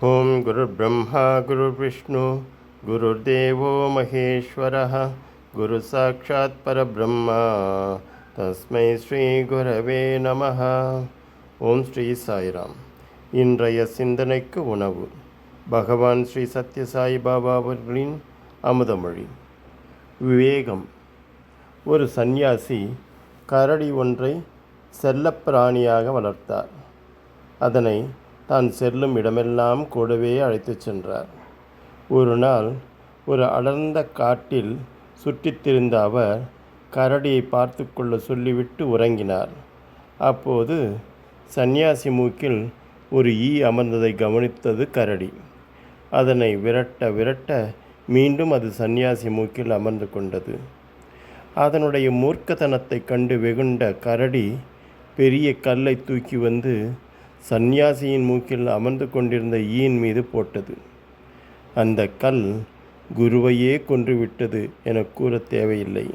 ஓம் குரு பிரம்மா குரு விஷ்ணு குருர்தேவோ மகேஸ்வரः குரு சாட்சாத் பரபிரம்மா தஸ்மை ஸ்ரீ குரவே நமः. ஓம் ஸ்ரீ சாய்ராம். இன்றைய சிந்தனைக்கு உணவு பகவான் ஸ்ரீ சத்யசாய் பாபா அவர்களின் அமுதமொழி. விவேகம். ஒரு சந்நியாசி கரடி ஒன்றை செல்லப்பிராணியாக வளர்த்தார். அதனை தான் செல்லும் இடமெல்லாம் கூடவே அழைத்துச் சென்றார். ஒரு நாள் ஒரு அடர்ந்த காட்டில் சுற்றித் திரிந்த அவர் கரடியை பார்த்து கொள்ள சொல்லிவிட்டு உறங்கினார். அப்போது சந்நியாசி மூக்கில் ஒரு ஈ அமர்ந்ததை கவனித்தது கரடி. அதனை விரட்ட விரட்ட மீண்டும் அது சந்நியாசி மூக்கில் அமர்ந்து கொண்டது. அதனுடைய மூர்க்கத்தனத்தை கண்டு வெகுண்ட கரடி பெரிய கல்லை தூக்கி வந்து சந்நியாசியின் மூக்கில் அமர்ந்து கொண்டிருந்த ஈயின் மீது போட்டது. அந்த கல் குருவையே கொன்றுவிட்டது என கூற தேவையில்லை.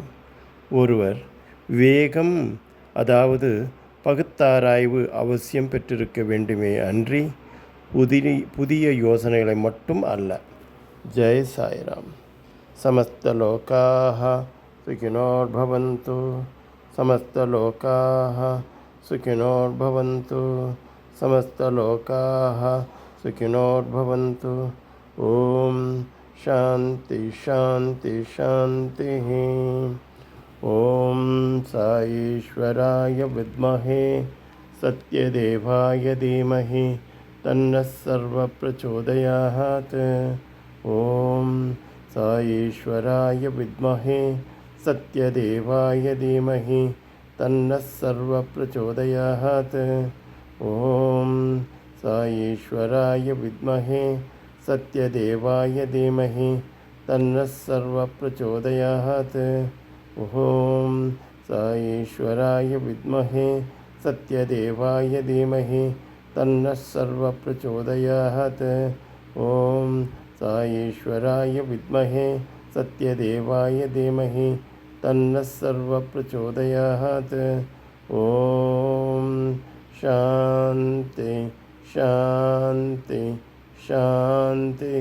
ஒருவர் விவேகம், அதாவது பகுத்தாராய்வு அவசியம் பெற்றிருக்க வேண்டுமே அன்றி புதிய யோசனைகளை மட்டும் அல்ல. ஜெய் சாய்ராம். சமஸ்தலோகாஹ சுகினோர்பவந்து. சமஸ்தலோகாஹ சுகினோர்பவந்து. समस्तलोकाः सुखिनोर्भवन्तु. ओम शांति शांति शांतिः. ओम साईश्वराय विद्महे सत्यदेवाय धीमहि तन्नः सर्वः प्रचोदयात्. ओम साईश्वराय विद्महे सत्यदेवाय धीमहि तन्नः सर्वः प्रचोदयात्. ओम साईश्वराय विद्महे सत्यदेवाय धीमहि तन्नः सर्वः प्रचोदयात्. ओम साईश्वराय विद्महे सत्यदेवाय धीमहि तन्नः सर्वः प्रचोदयात्. ओम साईश्वराय विद्महे सत्यदेवाय धीमहि तन्नः सर्वः प्रचोदयात्. ओम शांति शांति शांति।